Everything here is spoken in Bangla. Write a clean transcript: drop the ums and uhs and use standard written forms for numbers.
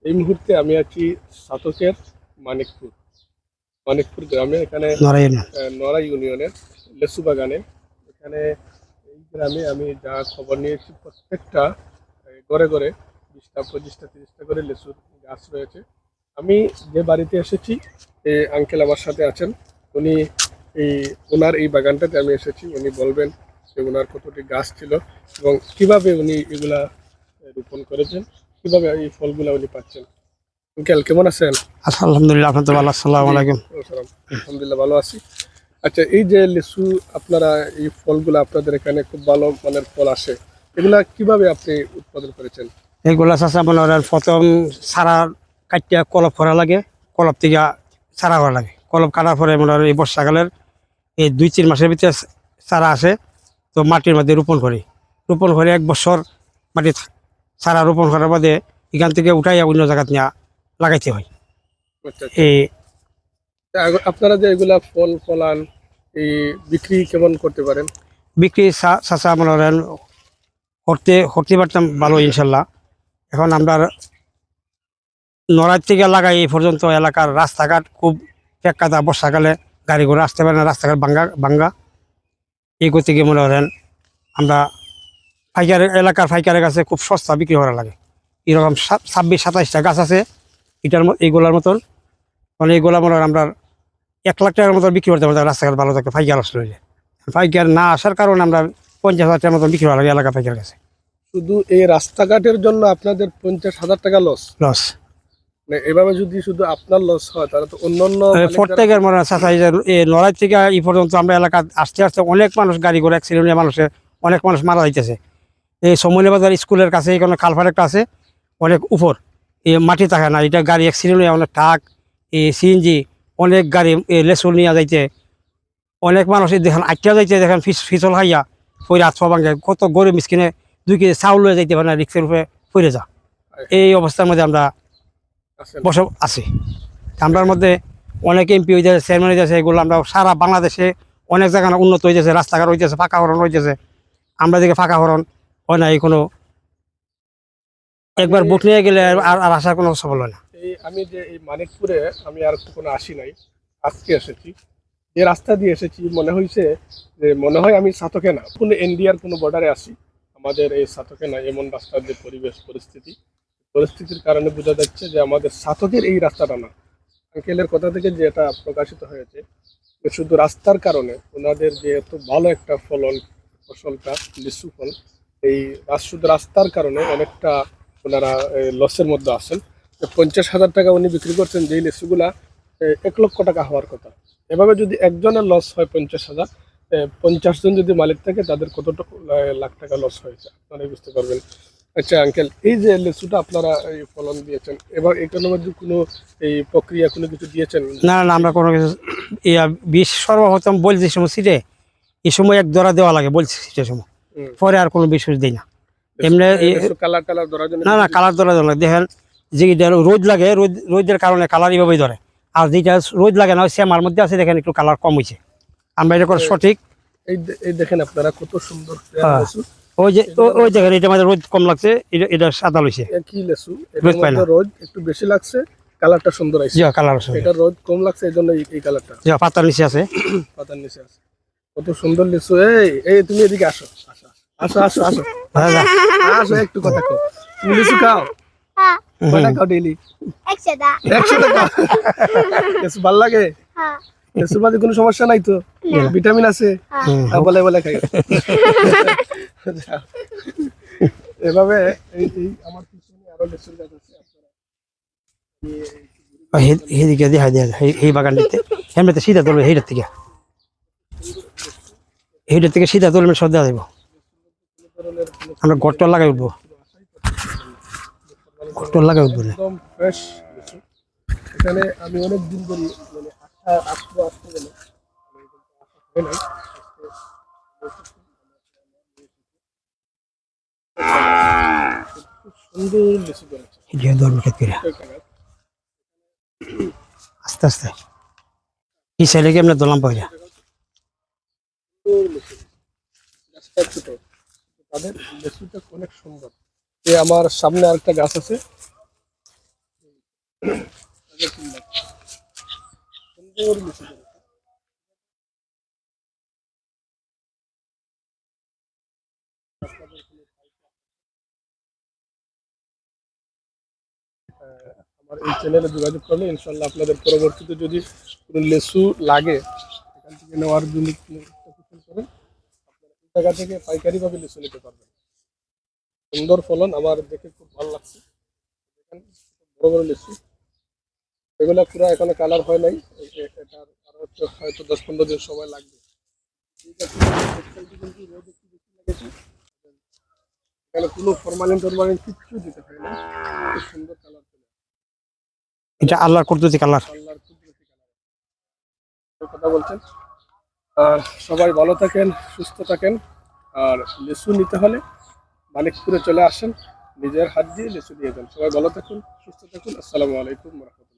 এই মুহূর্তে আমি আছি সাতকের মানিকপুর মানিকপুর গ্রামে। এখানে নারায়ণ। নড়া ইউনিয়নের লেসু বাগানে। এখানে এই গ্রামে আমি যা খবর নিয়েছি প্রত্যেকটা ঘরে ঘরে 20টা 25টা 30টা করে লেসুর গাছ রয়েছে। আমি যে বাড়িতে এসেছি, এই আঙ্কেল আমার সাথে আছেন। উনি এই ওনার এই বাগানটাতে আমি এসেছি। উনি বলবেন যে ওনার কতটি গাছ ছিল এবং কিভাবে উনি এগুলা রোপণ করেছেন, কিভাবে এই ফলগুলা উনি পাচ্ছেন। আঙ্কেল কেমন আছেন? আচ্ছা, আলহামদুলিল্লাহ। আপনার তো ভালো। আসসালামু জি, আলাইকুম। সালাম। আলহামদুলিল্লাহ ভালো আছি। আচ্ছা, এই যে লিচু, আপনারা এই ফলগুলো আপনাদের এখানে খুব ভালো মানের ফল আসে, এগুলা কিভাবে আপনি উৎপাদন করেছেন? এইগুলা চাষা মনে করেন প্রথম সারা কাটিয়া কলপ করা লাগে। কলপ থেকে চারা করা লাগে। কলপ কাটার পরে মনে করেন এই বর্ষাকালের এই 2-3 মাসের ভিতরে চারা আসে। তো মাটির মধ্যে রোপণ করি। রোপণ করে 1 বছর মাটি চারা রোপণ করার বাদে এখান থেকে উঠাইয়া অন্য জায়গাত নিয়ে লাগাইতে হয়। আচ্ছা আচ্ছা। এই আপনারা যে এগুলা ফল ফলান, এই বিক্রি কেমন করতে পারেন? বিক্রি চাষা মনে করেন করতে পারতাম ভালো ইনশাল্লাহ। এখন আমরা নড়াইর থেকে লাগাই এই পর্যন্ত এলাকার রাস্তাঘাট খুব ফেক্কাতা। বর্ষাকালে গাড়ি ঘোড়া আসতে পারে না, রাস্তাঘাট ভাঙ্গা ভাঙ্গা। এই করতে গিয়ে মনে করেন আমরা এলাকার ফাইকারের কাছে খুব সস্তা বিক্রি করা লাগে। এরকম 26-27টা গাছ আছে এইগুলার মতন। মানে এইগুলা মনে করেন আমরা 1 লাখ টাকার মতন বিক্রি করতে পারতাম রাস্তাঘাট ভালো থাকে ফাইকার আসলে। ফাইকার না আসার কারণে আমরা 50,000 টাকার মতন বিক্রি করা লাগে এলাকা ফাইকারের কাছে। শুধু এই রাস্তাঘাটের জন্য আপনাদের 50,000 টাকা লস? লস। মানে এভাবে যদি শুধু আপনার লস হয়, তাহলে তো অন্যান্য প্রত্যেকের মনে আছে লড়াই থেকে এই পর্যন্ত আমরা এলাকা আসতে আসতে অনেক মানুষ গাড়ি ঘোড়া অ্যাক্সিডেন্ট মানুষের অনেক মানুষ মারা যাইতেছে। এই সমনি বাজার স্কুলের কাছে এখানে খালফার একটা আছে অনেক উপর, এই মাটি থাকে না, এটা গাড়ি অ্যাক্সিডেন্ট হয়ে অনেক ট্রাক, এই সিএনজি, অনেক গাড়ি লেসুর নিয়ে যাইতে অনেক মানুষ দেখেন আটটা যাইতে দেখেন ফিসল খাইয়া ফইরে হাত ভাঙে। কত গরিব মিসকিনে 2 কেজি চাউল হয়ে যাইতে পারে না, রিক্সের উপরে ফিরে যা। এই অবস্থার মধ্যে আমরা আছেন? বসে আছি। আমরার মধ্যে অনেক এমপি হইতেছে, চেয়ারম্যান হইতেছে, এগুলো আমরা সারা বাংলাদেশে অনেক জায়গায় উন্নত হইতেছে, রাস্তাঘাট হইতেছে, ফাঁকাকরণ হইতেছে। আমরা দিকে ফাঁকাকরণ হয় না, এই কোনো একবার বুক নিয়ে গেলে আর আসার কোনো সফল হয় না। এই আমি যে এই মানিকপুরে আমি আর কোনো আসি নাই, আজকে এসেছি। যে রাস্তা দিয়ে এসেছি মনে হয় আমি সাতকে না, কোনো ইন্ডিয়ার কোনো বর্ডারে আসি। আমাদের এই সাতকে না, এমন রাস্তার যে পরিস্থিতির কারণে বোঝা যাচ্ছে যে আমাদের সাতকের এই রাস্তাটা না। আঙ্কেলের কথা থেকে যে এটা প্রকাশিত হয়েছে, যে শুধু রাস্তার কারণে ওনাদের যে এত ভালো একটা ফসলটা লিচু ফল, এই শুধু রাস্তার কারণে অনেকটা ওনারা লসের মধ্যে আসেন। 50,000 টাকা উনি বিক্রি করছেন, যেই লিচুগুলা 1 লক্ষ টাকা হওয়ার কথা। এভাবে যদি একজনের লস হয় 50,000, 50 জন যদি মালিক থাকে, তাদের কত লাখ টাকা লস হয়েছে আপনারাই বুঝতে পারবেন। আচ্ছা আঙ্কেল, এই যে লিচুটা আপনারা এই ফলন দিয়েছেন, এবার এটার মধ্যে কোনো এই প্রক্রিয়া কোনো কিছু দিয়েছেন? না না, আমরা কোনো কিছু বিষ সর্বপ্রথম বলছি সময় সিটে এই সময় 1 ধরা দেওয়া লাগে বলছি সিটের সময়, হুম। পরে আর কোনো বিষ দিই না। এমনি কালার টালার ধরার জন্য না না, কালার ধরা দেওয়া লাগে। দেখেন যেটা রোদ লাগে, রোদের কারণে কালার এইভাবেই ধরে। আর যেটা রোদ লাগে না, শ্যামার মধ্যে আছে, দেখেন একটু কালার কম হয়েছে। আমরা এটা করে সঠিক। এই দেখেন আপনারা কত সুন্দর হ্যাঁ। লেচু। ওই যে ওই দেখেন এটা আমাদের রোদ কম লাগছে, এটা সাদা লইছে। একই লেচু, রোদ এটার পায় না। মধ্যে রোদ একটু বেশি লাগছে, কালারটা সুন্দর আছে। জি কালার আছে, এটা রোদ কম লাগছে, এই জন্য এই কালারটা জি পাতার নিচে আছে। পাতার নিচে আছে। কত সুন্দর লিচু। এই এই তুমি এদিকে আসো, আসো আসো আসো আসো হ্যাঁ, যা। আসো, একটু কথা কও। তুমি লিচু খাও? হ্যাঁ, কয়টা খাও ডেইলি? 100 100 টাকা? লিচু ভাল লাগে? হ্যাঁ, লিচুর মাঝে কোনো সমস্যা নাই তো? ভিটামিন আছে? বলে বলে খাই। এভাবে এই আমার পিছনে আরো লিচুর গাছ আছে। সেদিকে দেখাই দেওয়া যায় এই বাগানটিতে। এমনিতে সিধা তুলবে সেইটার থেকে সিধা তুলবে, সব দেওয়া দেবো। আমরা গট্টর লাগাই উঠবো, গট্টর লাগাই উঠবো না। একদম ফ্রেশ লিচু। এখানে আমি অনেক দিন ধরে মানে আসতে গেলে হয় নাই। খুব সুন্দর লিচু করেছে। এদিকে ধরবো খেত করে আস্তে আস্তে। এই সাইডে গিয়ে আমরা দোলাম পাই। গাছটা ছোট, তাদের লিচুটা অনেক সুন্দর। আমার সামনে আরেকটা গাছ আছে, সুন্দর লিচু ধরেছে। আমার এই চ্যানেলে যোগাযোগ করলে ইনশাল্লাহ আপনাদের পরবর্তীতে যদি কোনো লেসু লাগে এখান থেকে নেওয়ার জন্য করেন, আপনারা এই জায়গা থেকে পাইকারিভাবে লেসু নিতে পারবেন। সুন্দর ফলন, আমার দেখে খুব ভালো লাগছে। দেখেন বড় বড় লেসু, এগুলো পুরো এখনো কালার হয় নাই, এটার আরো হয়তো 10-15 দিন সময় লাগবে। ঠিক আছে, কিন্তু রোদ একটু বেশি লেগেছে। এখানে কোনো ফরমালিন টরমালিন কিচ্ছু দিতে হয় না, খুব সুন্দর কালার চলে এটা আল্লাহর কুদরতি কালার। আল্লাহর কুদরতি কালার। কথা বলছেন। আর সবাই ভালো থাকেন, সুস্থ থাকেন। আর লিচু নিতে হলে মানিকপুরে চলে আসেন, নিজের হাত দিয়ে লিচু দিয়ে যান। সবাই ভালো থাকুন, সুস্থ থাকুন। আসসালামু আলাইকুম ওয়া রাহমাতুল্লাহ।